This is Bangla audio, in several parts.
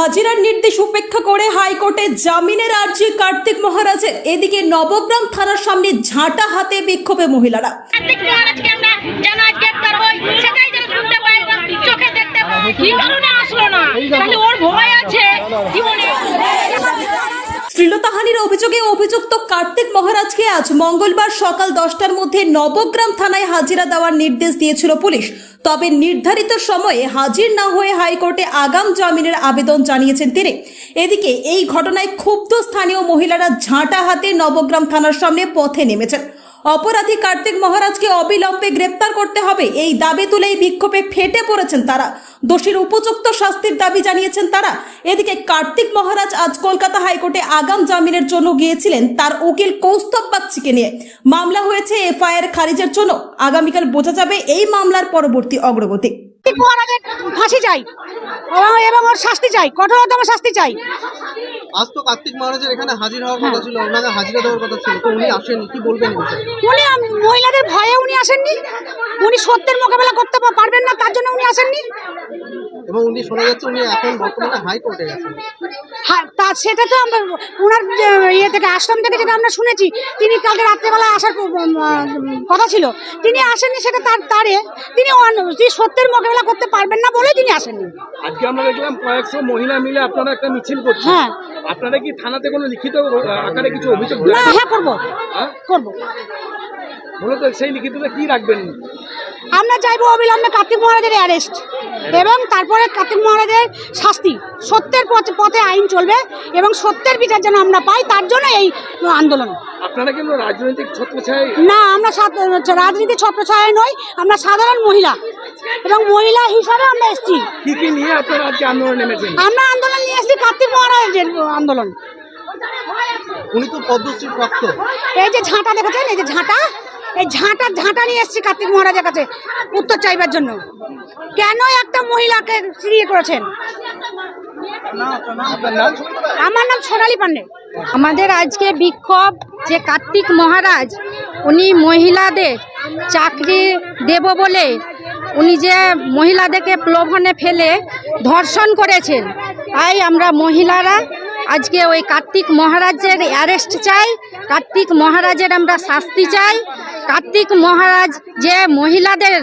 হাজিরার নির্দেশ উপেক্ষা করে হাইকোর্টে জামিনের আর্জি কার্তিক মহারাজের। এদিকে নবগ্রাম থানার সামনে ঝাঁটা হাতে বিক্ষোভে মহিলারা। শ্লীলতাহানির অভিযোগে অভিযুক্ত কার্তিক মহারাজকে আজ মঙ্গলবার সকাল 10টার মধ্যে নবগ্রাম থানায় হাজিরা দেওয়ার নির্দেশ দিয়েছিল পুলিশ। তবে নির্ধারিত সময়ে হাজির না হয়ে হাইকোর্টে আগাম জামিনের আবেদন জানিয়েছেন তিনি। এদিকে এই ঘটনায় ক্ষুব্ধ স্থানীয় মহিলারা ঝাঁটা হাতে নবগ্রাম থানার সামনে পথে নেমেছেন। অপরাধী কার্তিক মহারাজকে অবিলম্বে গ্রেপ্তার করতে হবে এই দাবি তুলেই বিক্ষোভে ফেটে পড়েছেন তারা। দোষীর উপযুক্ত শাস্তির দাবি জানিয়েছেন তারা। এদিকে কার্তিক মহারাজ আজ কলকাতা হাইকোর্টে আগাম জামিনের জন্য গিয়েছিলেন তার উকিল কৌস্তব বাগচিকে নিয়ে। মামলা হয়েছে এফআইআর খারিজের জন্য। আগামীকাল বোঝা যাবে এই মামলার পরবর্তী অগ্রগতি। ফাঁসি চাই এবং ওর শাস্তি চাই, কঠোরতম শাস্তি চাই। আজ তো কার্তিক মহারাজের এখানে হাজির হওয়ার কথা ছিল, ওনাকে হাজিরা দেওয়ার কথা ছিল, তো উনি আসেননি, কি বলবেন? উনি মহিলাদের ভয়ে উনি আসেননি, উনি সত্যের মোকাবেলা করতে পারবেন না, তার জন্য উনি আসেননি। এবং উনি শোনা যাচ্ছে উনি এখন বর্তমানে হাইকোর্টে গেছেন। হ্যাঁ, তা সেটা তো আমরা ওনার ইয়ে থেকে আশ্রম থেকে যেটা আমরা শুনেছি, তিনি কালকে রাত্রেবেলা আসার কথা ছিল, তিনি আসেননি। সেটা তিনি সত্যের মোকাবেলা করতে পারবেন না বলে তিনি আসেননি। আজকে আমরা দেখলাম কয়েকশো মহিলা মিলে আপনারা একটা মিছিল করছেন। হ্যাঁ, আপনারা কি থানাতে কোনো লিখিত আকারে কিছু অভিযোগ? হ্যাঁ, করবো। মূলত সেই লিখিতটা কি রাখবেন? আমরা চাইবো অবিলম্বে কার্তিক মহারাজের অ্যারেস্ট এবং তারপরে কার্তিক মহারাজের শাস্তি। সত্যের পথে আইন চলবে এবং সত্যের বিচার যেন আমরা পাই, তার জন্য এই আন্দোলন। আপনারা কিন্তু রাজনৈতিক ছত্রছায়ায়? না, আমরা রাজনীতির ছত্রছায়ায় নই, আমরা সাধারণ মহিলা এবং মহিলা হিসাবে আমরা এসেছি। কি কি নিয়ে আপনারা আজকে আন্দোলন নেমেছেন? আমরা আন্দোলন নিয়ে এসেছি কার্তিক মহারাজের আন্দোলন। উনি তো পদ্মশ্রীর প্রাপ্ত। এই যে ঝাঁটা দেখেছেন, এই যে ঝাঁটা নিয়ে এসেছি কার্তিক মহারাজের কাছে উত্তর চাইবার জন্য। কেন একটা মহিলাকে ফিরিয়ে করেছেন? আমার নাম সোনালী পান্ডে। আমাদের আজকে বিক্ষোভ যে কার্তিক মহারাজ উনি মহিলাদের চাকরি দেব বলে উনি যে মহিলাদেরকে প্রলোভনে ফেলে ধর্ষণ করেছেন, তাই আমরা মহিলারা আজকে ওই কার্তিক মহারাজের অ্যারেস্ট চাই, কার্তিক মহারাজের আমরা শাস্তি চাই। কার্তিক মহারাজ যে মহিলাদের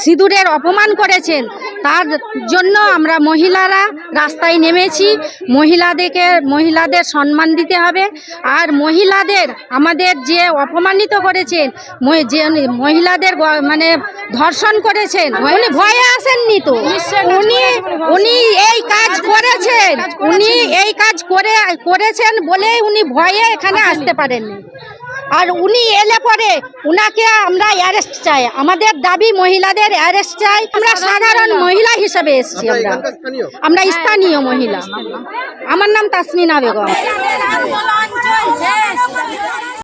সিঁদুরের অপমান করেছেন তার জন্য আমরা মহিলারা রাস্তায় নেমেছি। মহিলাদের সম্মান দিতে হবে। আর মহিলাদের আমাদের যে অপমানিত করেছেন, যে মহিলাদের মানে ধর্ষণ করেছেন, উনি ভয়ে আসেননি তো, উনি এই কাজ করেছেন, উনি এই কাজ করেছেন বলে উনি ভয়ে এখানে আসতে পারেননি। আর উনি এলে পরে উনাকে আমরা অ্যারেস্ট চাই। আমাদের দাবি মহিলাদের অ্যারেস্ট চাই। আমরা সাধারণ মহিলা হিসেবে এসেছি, আমরা স্থানীয় মহিলা। আমার নাম তাসমিনা বেগম।